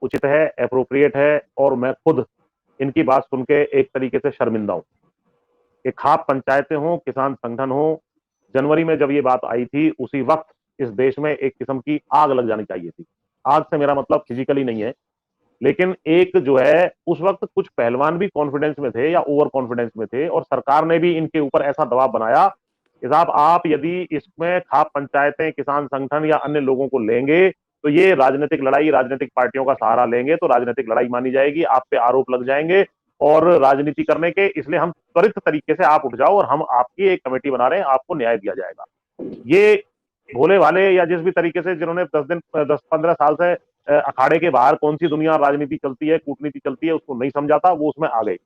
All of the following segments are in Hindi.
उचित है, एप्रोप्रिएट है, और मैं खुद इनकी बात सुन के एक तरीके से शर्मिंदा हूं कि खाप पंचायतें हों, किसान संगठन हो, जनवरी में जब ये बात आई थी उसी वक्त इस देश में एक किस्म की आग लग जानी चाहिए थी। आग से मेरा मतलब फिजिकली नहीं है, लेकिन एक जो है उस वक्त कुछ पहलवान भी कॉन्फिडेंस में थे या ओवर कॉन्फिडेंस में थे, और सरकार ने भी इनके ऊपर ऐसा दबाव बनाया कि साहब आप यदि इसमें खाप पंचायतें, किसान संगठन या अन्य लोगों को लेंगे तो ये राजनीतिक लड़ाई, राजनीतिक पार्टियों का सहारा लेंगे तो राजनीतिक लड़ाई मानी जाएगी, आप पे आरोप लग जाएंगे और राजनीति करने के, इसलिए हम त्वरित तरीके से आप उठ जाओ और हम आपकी एक कमेटी बना रहे हैं, आपको न्याय दिया जाएगा। ये भोले वाले या जिस भी तरीके से जिन्होंने 10-15 साल से अखाड़े के बाहर कौन सी दुनिया राजनीति चलती है, कूटनीति चलती है, उसको नहीं समझा था, वो उसमें आ गए।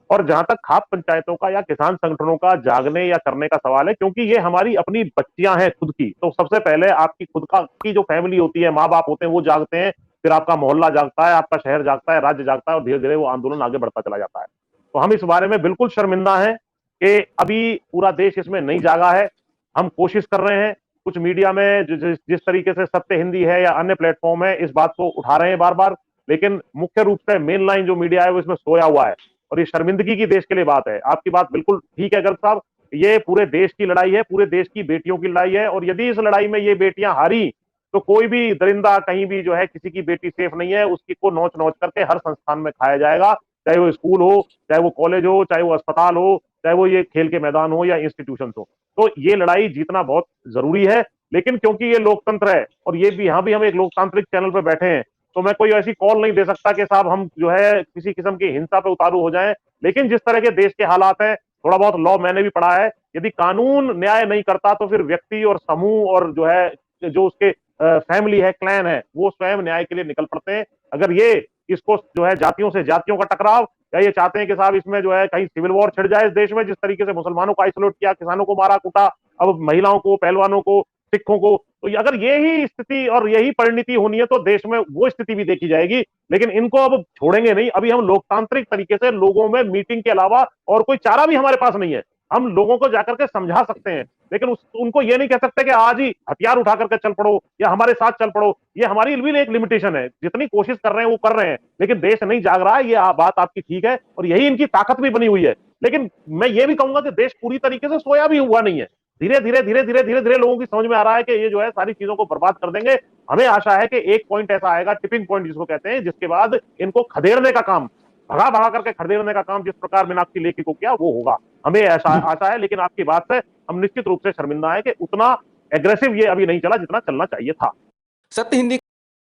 और जहां तक खाप पंचायतों का या किसान संगठनों का जागने या करने का सवाल है, क्योंकि ये हमारी अपनी बच्चियां हैं खुद की, तो सबसे पहले आपकी खुद का की जो फैमिली होती है, माँ बाप होते हैं, वो जागते हैं, फिर आपका मोहल्ला जागता है, आपका शहर जागता है, राज्य जागता है, और धीरे धीरे वो आंदोलन आगे बढ़ता चला जाता है। तो हम इस बारे में बिल्कुल शर्मिंदा हैं कि अभी पूरा देश इसमें नहीं जागा है। हम कोशिश कर रहे हैं, कुछ मीडिया में जिस तरीके से सत्य हिंदी है या अन्य प्लेटफॉर्म है इस बात को उठा रहे हैं बार बार, लेकिन मुख्य रूप से मेन लाइन जो मीडिया है वो इसमें सोया हुआ है, और ये शर्मिंदगी की देश के लिए बात है। आपकी बात बिल्कुल ठीक है गर्ग साहब, ये पूरे देश की लड़ाई है, पूरे देश की बेटियों की लड़ाई है, और यदि इस लड़ाई में ये बेटियां हारी तो कोई भी दरिंदा कहीं भी जो है, किसी की बेटी सेफ नहीं है, उसकी को नोच नोच करके हर संस्थान में खाया जाएगा, चाहे वो स्कूल हो, चाहे वो कॉलेज हो, चाहे वो अस्पताल हो, चाहे वो ये खेल के मैदान हो या इंस्टीट्यूशन हो। तो ये लड़ाई जीतना बहुत जरूरी है, लेकिन क्योंकि ये लोकतंत्र है और ये भी यहाँ भी हम एक लोकतांत्रिक चैनल पर बैठे हैं, तो मैं कोई ऐसी कॉल नहीं दे सकता कि साहब हम जो है किसी किस्म की हिंसा पे उतारू हो जाएं। लेकिन जिस तरह के देश के हालात हैं, थोड़ा बहुत लॉ मैंने भी पढ़ा है, यदि कानून न्याय नहीं करता तो फिर व्यक्ति और समूह और जो है जो उसके फैमिली है, क्लैन है, वो स्वयं न्याय के लिए निकल पड़ते हैं। अगर ये इसको जो है जातियों से जातियों का टकराव, या ये चाहते हैं कि साहब इसमें जो है कहीं सिविल वॉर छिड़ जाए इस देश में, जिस तरीके से मुसलमानों को आइसोलेट किया, किसानों को मारा कूटा, अब महिलाओं को, पहलवानों को, सिखों को, तो अगर यही स्थिति और यही परिणति होनी है तो देश में वो स्थिति भी देखी जाएगी। लेकिन इनको अब छोड़ेंगे नहीं। अभी हम लोकतांत्रिक तरीके से लोगों में मीटिंग के अलावा और कोई चारा भी हमारे पास नहीं है। हम लोगों को जाकर के समझा सकते हैं, लेकिन उनको ये नहीं कह सकते कि आज ही हथियार उठा करके चल पड़ो या हमारे साथ चल पड़ो। ये हमारी भी एक लिमिटेशन है, जितनी कोशिश कर रहे हैं वो कर रहे हैं, लेकिन देश नहीं जाग रहा है। ये बात आपकी ठीक है और यही इनकी ताकत भी बनी हुई है। लेकिन मैं ये भी कहूंगा कि देश पूरी तरीके से सोया भी हुआ नहीं है। धीरे धीरे धीरे धीरे धीरे धीरे लोगों की समझ में आ रहा है कि ये जो है सारी चीजों को बर्बाद कर देंगे। हमें आशा है कि एक पॉइंट ऐसा आएगा, टिपिंग पॉइंट जिसको कहते हैं, जिसके बाद इनको खदेड़ने का काम, भगा भगा करके खदेड़ने का काम जिस प्रकार मीनाक्षी लेखी को किया वो होगा। हमें ऐसा आशा है, लेकिन आपकी बात से हम निश्चित रूप से शर्मिंदा है कि उतना एग्रेसिव ये अभी नहीं चला जितना चलना चाहिए था। सत्य हिंदी